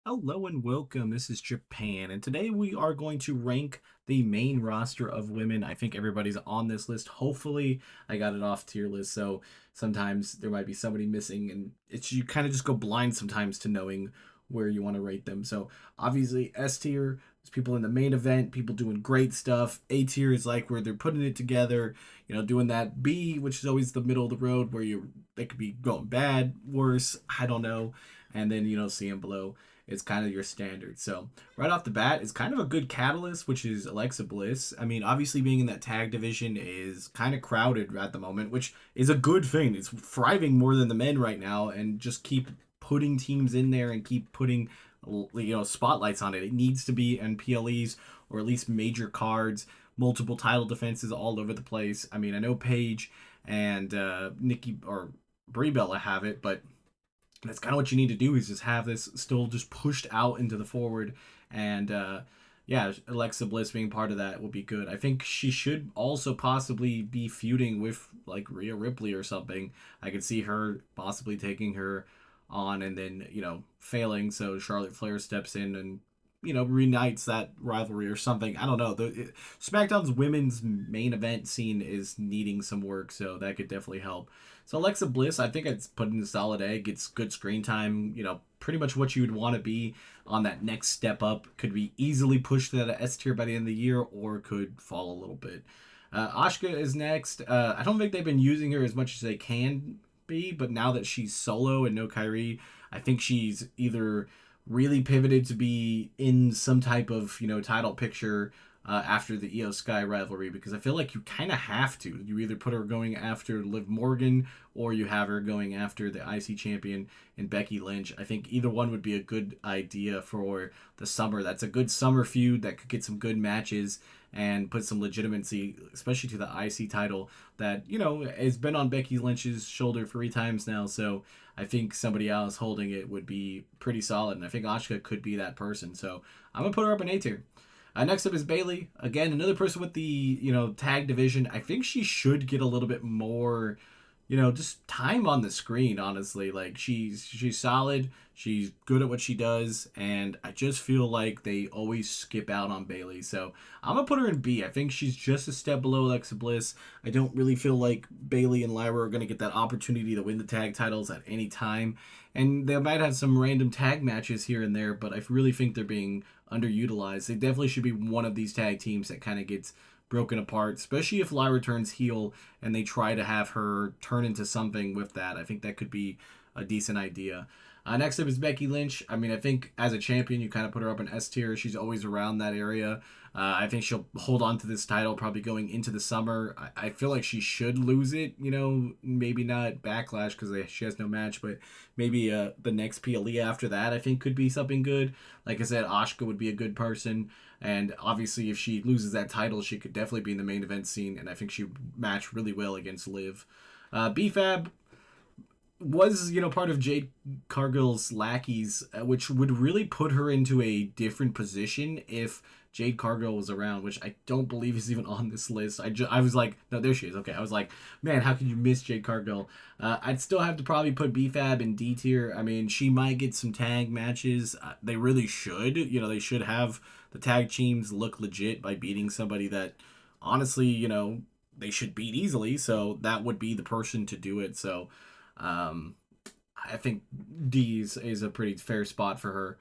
Hello and welcome. This is Japan, and today we are going to rank the main roster of women. I think everybody's on this list. Hopefully, I got it off tier list. So sometimes there might be somebody missing, and it's you kind of just go blind sometimes to knowing where you want to rate them. So obviously, S tier is people in the main event, people doing great stuff. A tier is like where they're putting it together, doing that. B, which is always the middle of the road where they could be going bad, worse, I don't know, and then C and below is kind of your standard. So right off the bat, it's kind of a good catalyst, which is Alexa Bliss. I mean, obviously being in that tag division is kind of crowded at the moment, which is a good thing. It's thriving more than the men right now, and just keep putting teams in there and keep putting spotlights on it. It needs to be in PLEs or at least major cards, multiple title defenses all over the place. I mean, I know Paige and Nikki or Brie Bella have it, but that's kind of what you need to do is just have this still just pushed out into the forward. And yeah, Alexa Bliss being part of that would be good. I think she should also possibly be feuding with like Rhea Ripley or something. I could see her possibly taking her on and then failing, so Charlotte Flair steps in and reunites that rivalry or something. I don't know. SmackDown's women's main event scene is needing some work, so that could definitely help. So Alexa Bliss, I think it's put in a solid A. Gets good screen time. Pretty much what you would want to be on that next step up. Could be easily pushed to that S tier by the end of the year, or could fall a little bit. Asuka is next. I don't think they've been using her as much as they can be, but now that she's solo and no Kyrie, I think she's either really pivoted to be in some type of title picture after the Io Sky rivalry, because I feel like you kind of have to. You either put her going after Liv Morgan or you have her going after the IC champion and Becky Lynch. I think either one would be a good idea for the summer. That's a good summer feud that could get some good matches and put some legitimacy, especially to the IC title that has been on Becky Lynch's shoulder 3 times now. So I think somebody else holding it would be pretty solid, and I think Asuka could be that person. So I'm gonna put her up in A tier. Next up is Bailey. Again, another person with the tag division. I think she should get a little bit more, just time on the screen. Honestly, like she's solid. She's good at what she does, and I just feel like they always skip out on Bailey. So I'm gonna put her in B. I think she's just a step below Alexa Bliss. I don't really feel like Bailey and Lyra are gonna get that opportunity to win the tag titles at any time, and they might have some random tag matches here and there. But I really think they're being underutilized. They definitely should be one of these tag teams that kind of gets broken apart, especially if Lyra turns heel and they try to have her turn into something with that. I think that could be a decent idea. Next up is Becky Lynch. I mean, I think as a champion, you kind of put her up in S tier. She's always around that area. I think she'll hold on to this title probably going into the summer. I feel like she should lose it, maybe not Backlash because she has no match, but maybe the next PLE after that I think could be something good. Like I said, Asuka would be a good person. And obviously, if she loses that title, she could definitely be in the main event scene. And I think she would match really well against Liv. BFAB was part of Jade Cargill's lackeys, which would really put her into a different position if Jade Cargill was around, which I don't believe is even on this list. I was like, no, there she is. Okay, I was like, man, how could you miss Jade Cargill? I'd still have to probably put BFAB in D tier. I mean, she might get some tag matches. They really should. They should have the tag teams look legit by beating somebody that, honestly, they should beat easily. So that would be the person to do it. So um, I think D is a pretty fair spot for her.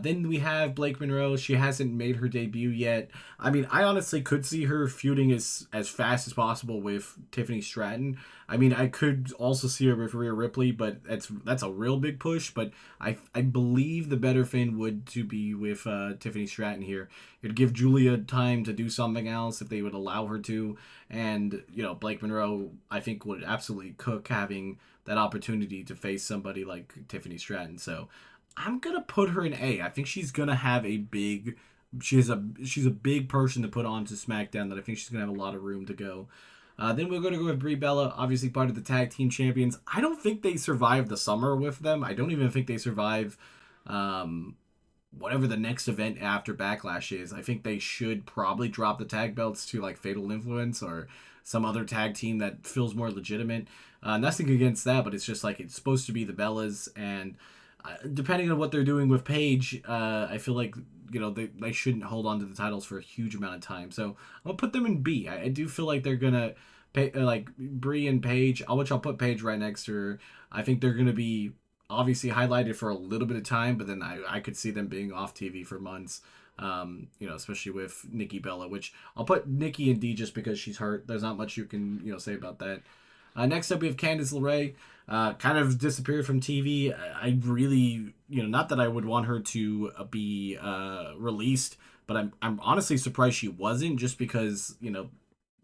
Then we have Blake Monroe. She hasn't made her debut yet. I mean, I honestly could see her feuding as fast as possible with Tiffany Stratton. I mean, I could also see her with Rhea Ripley, but that's a real big push. But I believe the better fin would to be with Tiffany Stratton here. It'd give Julia time to do something else if they would allow her to, and Blake Monroe I think would absolutely cook having that opportunity to face somebody like Tiffany Stratton. So I'm gonna put her in A. I think she's gonna have a big. She's a big person to put onto SmackDown that I think she's gonna have a lot of room to go. Then we're going to go with Brie Bella, obviously part of the tag team champions. I don't think they survive the summer with them. I don't even think they survive um, whatever the next event after Backlash is. I think they should probably drop the tag belts to like Fatal Influence or some other tag team that feels more legitimate. Nothing against that, but it's just like it's supposed to be the Bellas, and depending on what they're doing with Paige, I feel like they shouldn't hold on to the titles for a huge amount of time. So I'm gonna put them in B. I do feel like they're gonna pay, like Brie and Paige, which I'll put Paige right next to her. I think they're gonna be obviously highlighted for a little bit of time, but then I could see them being off TV for months. Especially with Nikki Bella, which I'll put Nikki in D just because she's hurt. There's not much you can say about that. Next up, we have Candice LeRae. Kind of disappeared from TV. I really, not that I would want her to be released, but I'm honestly surprised she wasn't, just because,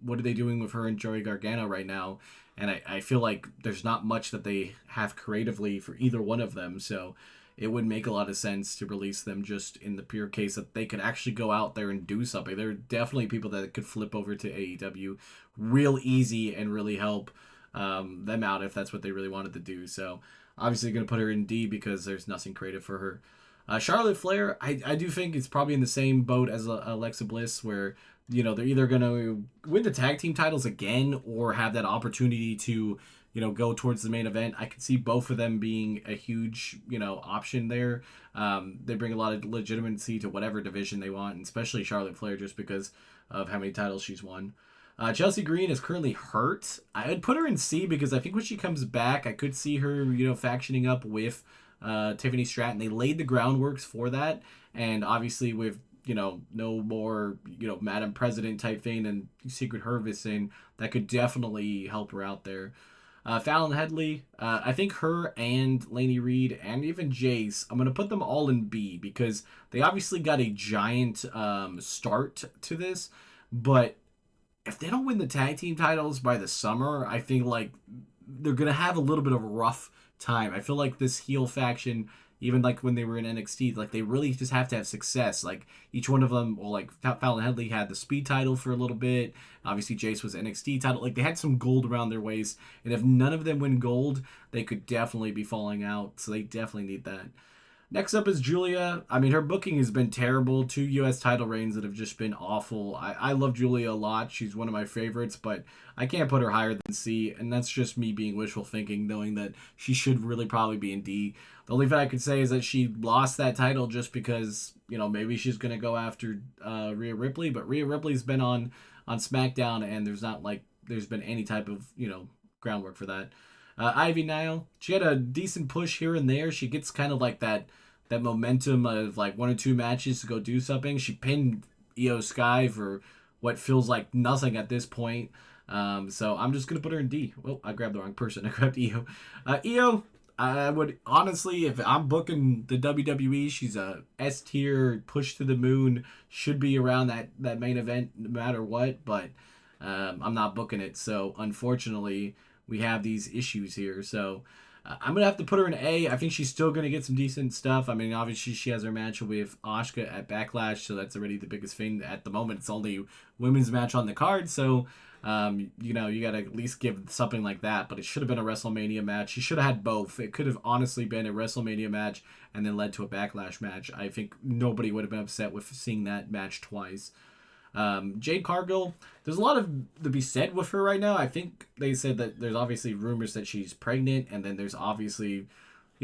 what are they doing with her and Joey Gargano right now? And I feel like there's not much that they have creatively for either one of them. So it would make a lot of sense to release them just in the pure case that they could actually go out there and do something. There are definitely people that could flip over to AEW real easy and really help them out if that's what they really wanted to do. So obviously going to put her in D because there's nothing creative for her. Charlotte Flair, I do think it's probably in the same boat as Alexa Bliss, where they're either going to win the tag team titles again or have that opportunity to go towards the main event. I could see both of them being a huge option there. They bring a lot of legitimacy to whatever division they want, and especially Charlotte Flair just because of how many titles she's won. Chelsea Green is currently hurt. I would put her in C because I think when she comes back, I could see her, factioning up with Tiffany Stratton. They laid the groundworks for that, and obviously with no more Madam President type thing and Secret Hervison, that could definitely help her out there. Fallon Headley, I think her and Lainey Reed and even Jace, I'm gonna put them all in B because they obviously got a giant start to this, but if they don't win the tag team titles by the summer, I think like they're gonna have a little bit of a rough time. I feel like this heel faction, even like when they were in NXT, like they really just have to have success. Like each one of them, well, like Fallon Headley had the Speed title for a little bit. Obviously, Jace was NXT title. Like they had some gold around their waist, and if none of them win gold, they could definitely be falling out. So they definitely need that. Next up is Julia. I mean, her booking has been terrible. 2 U.S. title reigns that have just been awful. I love Julia a lot. She's one of my favorites, but I can't put her higher than C, and that's just me being wishful thinking, knowing that she should really probably be in D. The only thing I could say is that she lost that title just because, maybe she's going to go after Rhea Ripley, but Rhea Ripley's been on SmackDown, and there's been any type of, groundwork for that. Ivy Nile, she had a decent push here and there. She gets kind of like that momentum of like 1 or 2 matches to go do something. She pinned Io Sky for what feels like nothing at this point. So I'm just gonna put her in D. Well, I grabbed the wrong person. I grabbed Io. Io, I would honestly, if I'm booking the WWE, she's a S tier, push to the moon, should be around that main event no matter what. But I'm not booking it. So unfortunately, we have these issues here. So I'm going to have to put her in A. I think she's still going to get some decent stuff. I mean, obviously, she has her match with Asuka at Backlash, so that's already the biggest thing. At the moment, it's only women's match on the card, so, you got to at least give something like that. But it should have been a WrestleMania match. She should have had both. It could have honestly been a WrestleMania match and then led to a Backlash match. I think nobody would have been upset with seeing that match twice. Jade Cargill, there's a lot to be said with her right now. I think they said that there's obviously rumors that she's pregnant, and then there's obviously,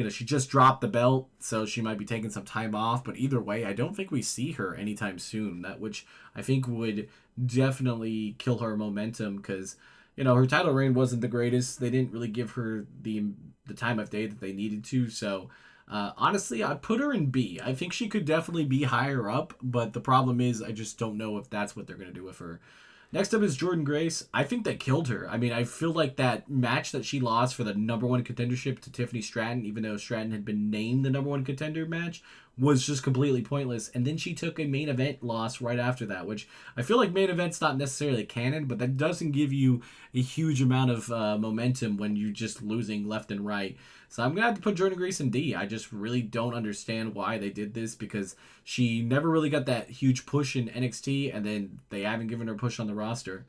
she just dropped the belt, so she might be taking some time off. But either way, I don't think we see her anytime soon. That which I think would definitely kill her momentum because her title reign wasn't the greatest. They didn't really give her the time of day that they needed to. So honestly, I'd put her in B. I think she could definitely be higher up, but the problem is I just don't know if that's what they're going to do with her. Next up is Jordan Grace. I think they killed her. I mean, I feel like that match that she lost for the number 1 contendership to Tiffany Stratton, even though Stratton had been named the number 1 contender match, was just completely pointless. And then she took a main event loss right after that, which I feel like main event's not necessarily canon, but that doesn't give you a huge amount of momentum when you're just losing left and right. So I'm going to have to put Jordan Grace in D. I just really don't understand why they did this because she never really got that huge push in NXT, and then they haven't given her a push on the roster.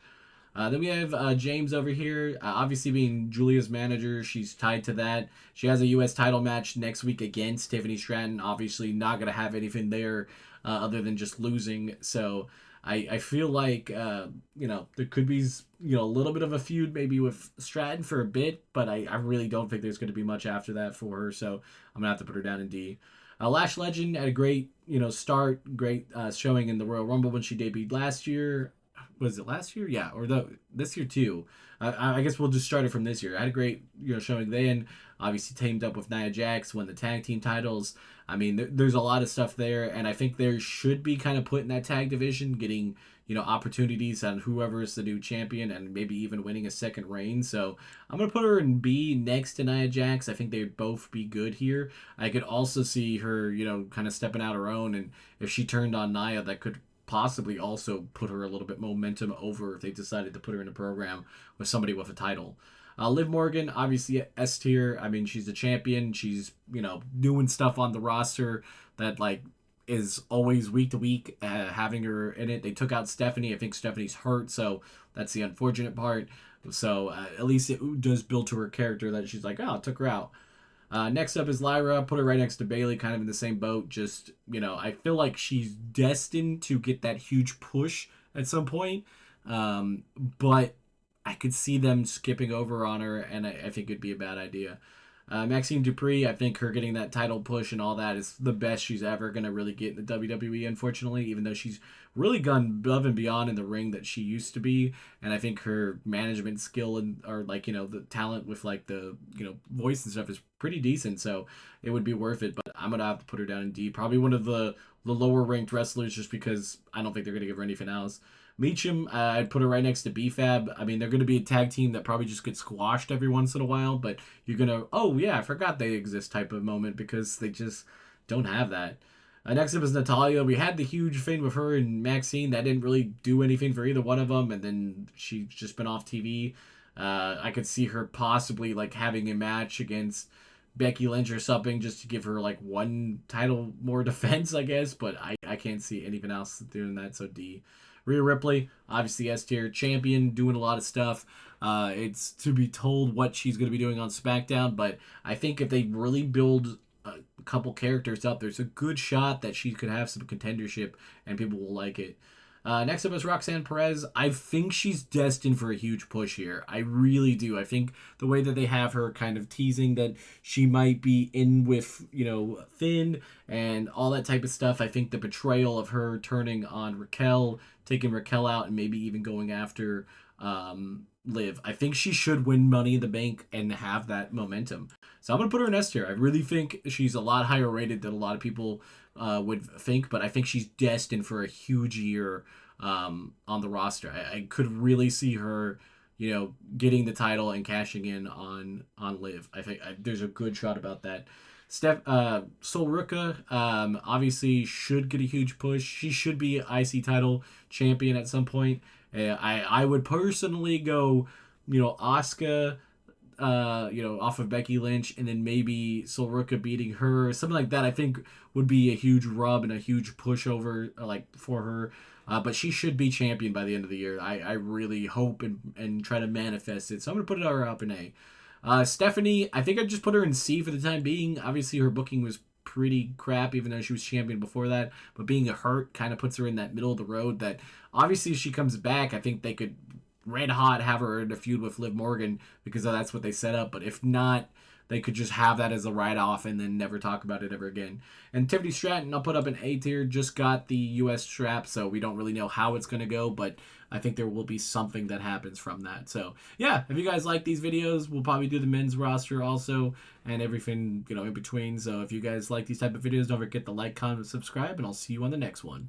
Then we have James over here. Obviously, being Julia's manager, she's tied to that. She has a U.S. title match next week against Tiffany Stratton. Obviously, not going to have anything there other than just losing. So I feel like there could be a little bit of a feud maybe with Stratton for a bit, but I really don't think there's going to be much after that for her. So I'm gonna have to put her down in D. Lash Legend had a great start, great showing in the Royal Rumble when she debuted last year. Was it last year? Yeah, or this year too. I guess we'll just start it from this year. I had a great showing then. Obviously teamed up with Nia Jax, won the tag team titles. I mean, there's a lot of stuff there, and I think there should be kind of put in that tag division, getting opportunities on whoever is the new champion, and maybe even winning a second reign. So I'm gonna put her in B next to Nia Jax. I think they'd both be good here. I could also see her, kind of stepping out her own, and if she turned on Nia, that could possibly also put her a little bit momentum over if they decided to put her in a program with somebody with a title. Liv Morgan, obviously S tier. I mean, she's a champion. She's doing stuff on the roster that like is always week to week. Having her in it, they took out Stephanie. I think Stephanie's hurt, so that's the unfortunate part. So at least it does build to her character that she's like, oh, I took her out. Next up is Lyra. Put her right next to Bailey, kind of in the same boat. Just, I feel like she's destined to get that huge push at some point. But I could see them skipping over on her, and I think it'd be a bad idea. Maxine Dupree, I think her getting that title push and all that is the best she's ever going to really get in the WWE, unfortunately, even though she's really gone above and beyond in the ring that she used to be. And I think her management skill and, or like, the talent with like the, voice and stuff is pretty decent. So it would be worth it, but I'm going to have to put her down in D. Probably one of the lower ranked wrestlers just because I don't think they're going to give her anything else. Meacham, I'd put her right next to BFAB. I mean, they're going to be a tag team that probably just gets squashed every once in a while, but you're going to, oh, yeah, I forgot they exist type of moment because they just don't have that. Next up is Natalia. We had the huge thing with her and Maxine. That didn't really do anything for either one of them, and then she's just been off TV. I could see her possibly like having a match against Becky Lynch or something just to give her like one title more defense, I guess, but I can't see anything else doing that, so D. Rhea Ripley, obviously S tier champion, doing a lot of stuff. It's to be told what she's going to be doing on SmackDown, but I think if they really build a couple characters up, there's a good shot that she could have some contendership and people will like it. Next up is Roxanne Perez. I think she's destined for a huge push here. I really do. I think the way that they have her kind of teasing that she might be in with, Finn and all that type of stuff. I think the betrayal of her turning on Raquel, taking Raquel out, and maybe even going after Liv. I think she should win Money in the Bank and have that momentum. So I'm going to put her in S tier. I really think she's a lot higher rated than a lot of people would think, but I think she's destined for a huge year on the roster. I could really see her, getting the title and cashing in on Liv. I think there's a good shot about that. Sol Ruka, obviously should get a huge push. She should be IC title champion at some point. I would personally go, Asuka, off of Becky Lynch, and then maybe Sol Ruka beating her, something like that. I think would be a huge rub and a huge pushover, like for her. But she should be champion by the end of the year. I really hope and try to manifest it. So I'm gonna put her up in A. Stephanie, I think I'd just put her in C for the time being. Obviously, her booking was pretty crap, even though she was champion before that. But being a hurt kind of puts her in that middle of the road that obviously if she comes back, I think they could red hot have her in a feud with Liv Morgan because that's what they set up. But if not, they could just have that as a write-off and then never talk about it ever again. And Tiffany Stratton, I'll put up an A tier. Just got the U.S. strap, so we don't really know how it's going to go, but I think there will be something that happens from that. So, yeah, if you guys like these videos, we'll probably do the men's roster also and everything, in between. So if you guys like these type of videos, don't forget to like, comment, subscribe, and I'll see you on the next one.